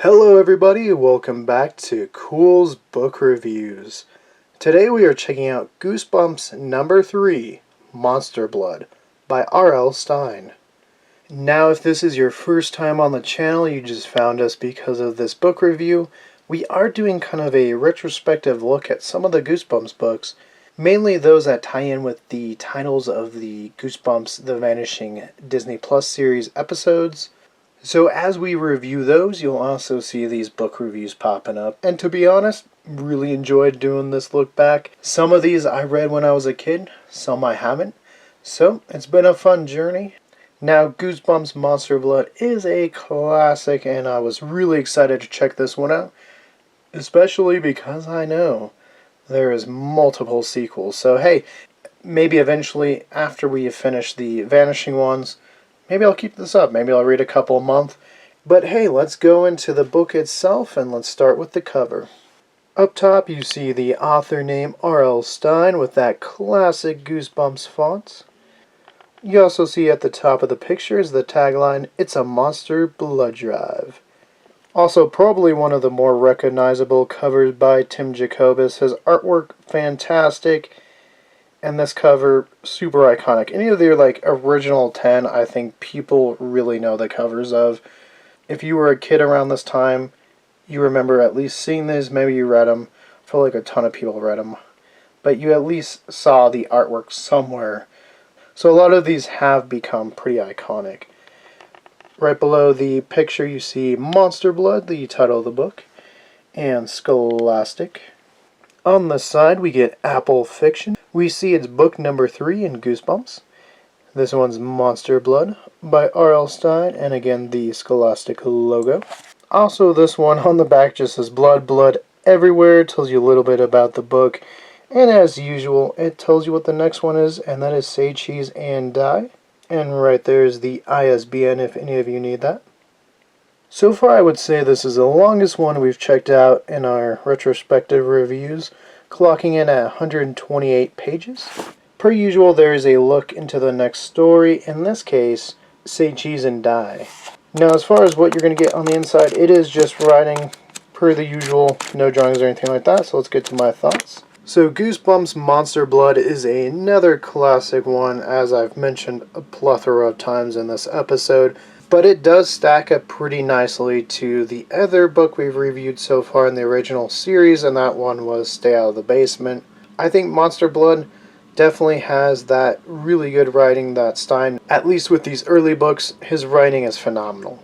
Hello everybody, welcome back to Culz Book Reviews. Today we are checking out Goosebumps number 3, Monster Blood, by R.L. Stine. Now if this is your first time on the channel, you just found us because of this book review, we are doing kind of a retrospective look at some of the Goosebumps books, mainly those that tie in with the titles of the Goosebumps The Vanishing Disney Plus series episodes. So as we review those, you'll also see these book reviews popping up. And to be honest, really enjoyed doing this look back. Some of these I read when I was a kid, some I haven't. So it's been a fun journey. Now Goosebumps Monster Blood is a classic and I was really excited to check this one out. Especially because I know there is multiple sequels. So hey, maybe eventually after we finish the Vanishing ones, maybe I'll keep this up. Maybe I'll read a couple a month. But hey, let's go into the book itself and let's start with the cover. Up top you see the author name R.L. Stine with that classic Goosebumps font. You also see at the top of the picture is the tagline, "It's a Monster Blood Drive." Also probably one of the more recognizable covers by Tim Jacobus. His artwork fantastic. And this cover, super iconic. Any of their original 10, I think people really know the covers of. If you were a kid around this time, you remember at least seeing these. Maybe you read them. I feel like a ton of people read them. But you at least saw the artwork somewhere. So a lot of these have become pretty iconic. Right below the picture you see Monster Blood, the title of the book, and Scholastic. On the side we get Apple Fiction. We see it's book number 3 in Goosebumps. This one's Monster Blood by R.L. Stine, and again the Scholastic logo. Also this one on the back just says blood, blood everywhere. It tells you a little bit about the book. And as usual, it tells you what the next one is, and that is Say Cheese and Die. And right there is the ISBN if any of you need that. So far I would say this is the longest one we've checked out in our retrospective reviews, clocking in at 128 pages. Per usual, there is a look into the next story, in this case, Say Cheese and Die. Now as far as what you're going to get on the inside, it is just writing per the usual, no drawings or anything like that, so let's get to my thoughts. So Goosebumps Monster Blood is another classic one, as I've mentioned a plethora of times in this episode. But it does stack up pretty nicely to the other book we've reviewed so far in the original series, and that one was Stay Out of the Basement. I think Monster Blood definitely has that really good writing that Stine, at least with these early books, his writing is phenomenal.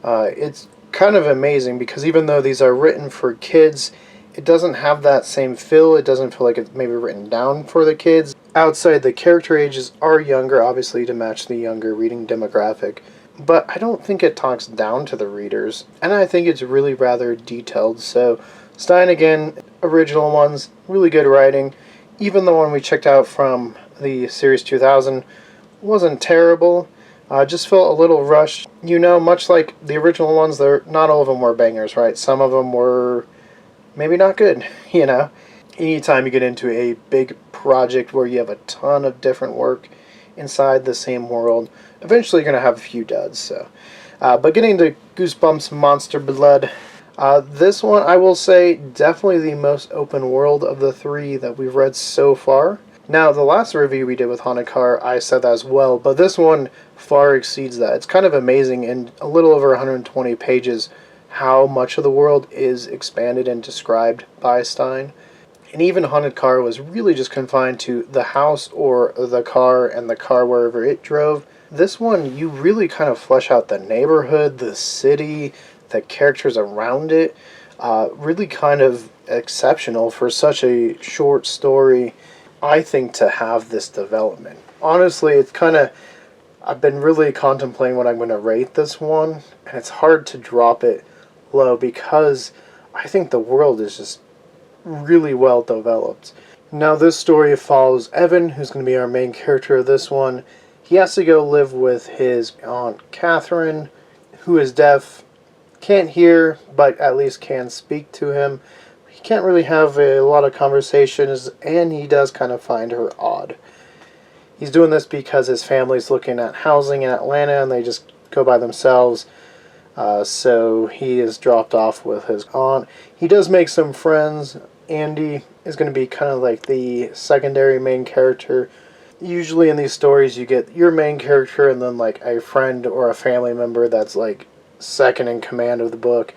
It's kind of amazing because even though these are written for kids, it doesn't have that same feel. It doesn't feel like it's maybe written down for the kids. Outside, the character ages are younger, obviously to match the younger reading demographic. But I don't think it talks down to the readers, and I think it's really rather detailed. So Stine, again, original ones, really good writing. Even the one we checked out from the Series 2000 wasn't terrible. Just felt a little rushed. You know, much like the original ones, not all of them were bangers, right? Some of them were maybe not good, you know. Anytime you get into a big project where you have a ton of different work inside the same world, eventually you're going to have a few duds. So, but getting to Goosebumps Monster Blood, this one I will say definitely the most open world of the 3 that we've read so far. Now the last review we did with Haunted Car, I said that as well, but this one far exceeds that. It's kind of amazing in a little over 120 pages how much of the world is expanded and described by Stine. And even Haunted Car was really just confined to the house or the car and the car wherever it drove. This one, you really kind of flesh out the neighborhood, the city, the characters around it. Really kind of exceptional for such a short story, I think, to have this development. Honestly, it's kind of, I've been really contemplating what I'm going to rate this one, and it's hard to drop it low because I think the world is just really well developed. Now this story follows Evan, who's going to be our main character of this one. He has to go live with his Aunt Catherine, who is deaf, can't hear, but at least can speak to him. He can't really have a lot of conversations, and he does kind of find her odd. He's doing this because his family's looking at housing in Atlanta, and they just go by themselves. So he is dropped off with his aunt. He does make some friends. Andy is going to be kind of like the secondary main character. Usually in these stories, you get your main character and then like a friend or a family member that's like second in command of the book,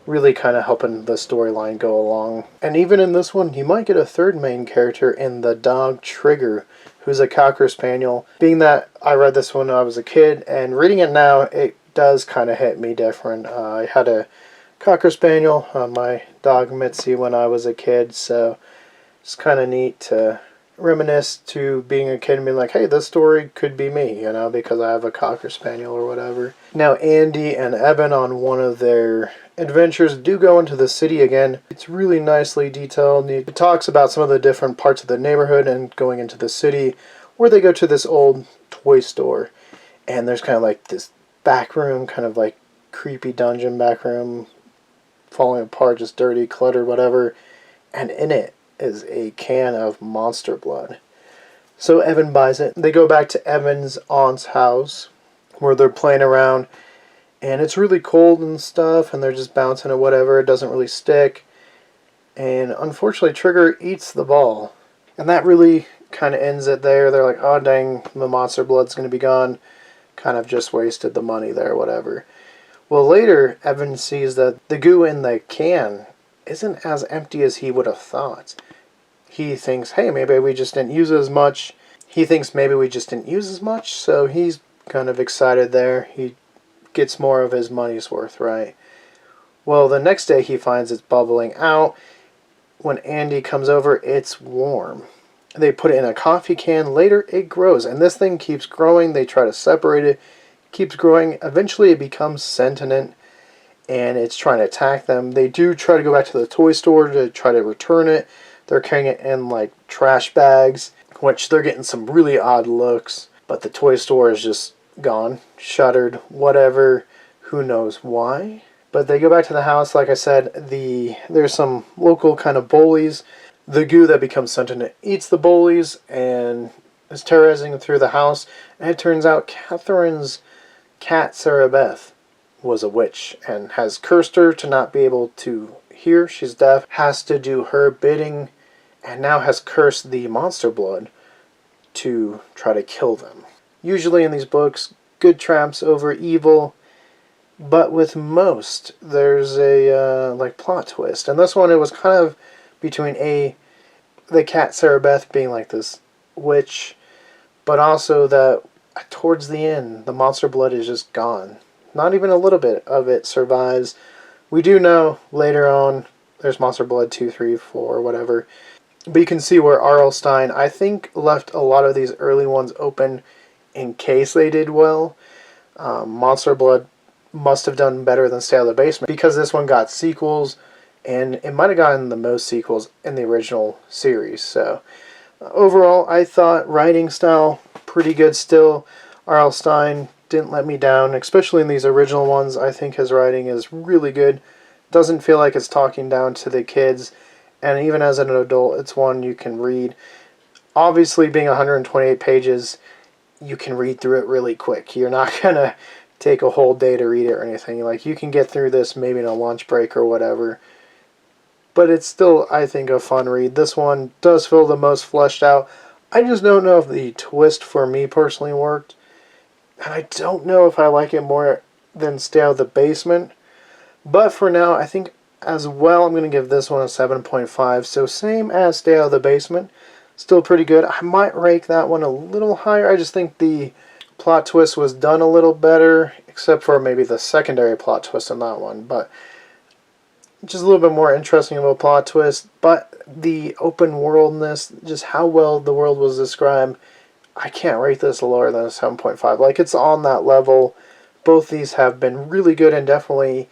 really kind of helping the storyline go along. And even in this one, you might get a third main character in the dog Trigger, who's a Cocker Spaniel. Being that I read this when I was a kid, and reading it now, it does kind of hit me different. I had a Cocker Spaniel, my dog Mitzi, when I was a kid, so it's kind of neat to reminisce to being a kid and being like, hey, this story could be me, you know, because I have a Cocker Spaniel or whatever. Now, Andy and Evan on one of their adventures do go into the city again. It's really nicely detailed. It talks about some of the different parts of the neighborhood and going into the city, where they go to this old toy store, and there's kind of like this back room, kind of like creepy dungeon back room, falling apart, just dirty, cluttered, whatever, and in it is a can of Monster Blood. So Evan buys it. They go back to Evan's aunt's house where they're playing around, and it's really cold and stuff, and they're just bouncing or whatever. It doesn't really stick, and unfortunately Trigger eats the ball, and that really kind of ends it there. They're like, oh dang, the Monster Blood's going to be gone. Kind of just wasted the money there, whatever. Well, later Evan sees that the goo in the can isn't as empty as he would have thought. He thinks, hey, maybe we just didn't use as much. So he's kind of excited there. He gets more of his money's worth, right? Well, the next day he finds it's bubbling out. When Andy comes over, it's warm. They put it in a coffee can. Later, it grows, and this thing keeps growing. They try to separate it. Keeps growing. Eventually, it becomes sentient, and it's trying to attack them. They do try to go back to the toy store to try to return it. They're carrying it in like trash bags, which they're getting some really odd looks. But the toy store is just gone, shuttered, whatever. Who knows why? But they go back to the house. Like I said, there's some local kind of bullies. The goo that becomes sentient eats the bullies and is terrorizing through the house. And it turns out Catherine's cat, Sarah Beth, was a witch and has cursed her to not be able to hear. She's deaf, has to do her bidding, and now has cursed the Monster Blood to try to kill them. Usually in these books, good triumphs over evil, but with most, there's a like plot twist. And this one, it was kind of between the cat Sarah Beth being like this witch, but also that towards the end, the Monster Blood is just gone. Not even a little bit of it survives. We do know later on there's Monster Blood 2, 3, 4, whatever. But you can see where R.L. Stine, I think, left a lot of these early ones open in case they did well. Monster Blood must have done better than Stay Out of the Basement, because this one got sequels, and it might have gotten the most sequels in the original series. So overall, I thought writing style pretty good still. R.L. Stine didn't let me down, especially in these original ones. I think his writing is really good. Doesn't feel like it's talking down to the kids, and even as an adult, it's one you can read. Obviously, being 128 pages, you can read through it really quick. You're not gonna take a whole day to read it or anything. Like, you can get through this maybe in a lunch break or whatever. But it's still, I think, a fun read. This one does feel the most fleshed out. I just don't know if the twist for me personally worked. And I don't know if I like it more than Stay Out of the Basement. But for now, I think as well, I'm going to give this one a 7.5. So same as Stay Out of the Basement. Still pretty good. I might rank that one a little higher. I just think the plot twist was done a little better, except for maybe the secondary plot twist in that one. But just a little bit more interesting of a plot twist. But the open worldness, just how well the world was described, I can't rate this lower than a 7.5. Like, it's on that level. Both these have been really good and definitely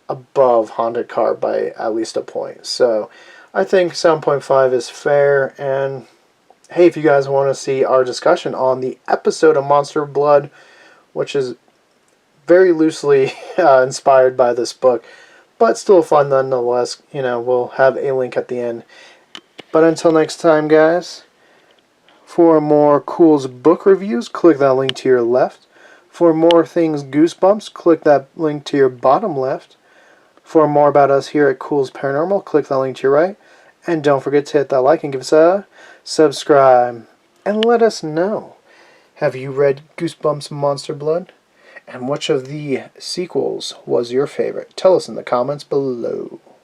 above Haunted Car by at least a point. So I think 7.5 is fair. And hey, if you guys want to see our discussion on the episode of Monster Blood, which is very loosely inspired by this book, but still fun nonetheless, we'll have a link at the end. But until next time, guys, for more Culz book reviews, click that link to your left. For more things Goosebumps, click that link to your bottom left. For more about us here at Culz Paranormal, click that link to your right. And don't forget to hit that like and give us a subscribe. And let us know, have you read Goosebumps Monster Blood? And which of the sequels was your favorite? Tell us in the comments below.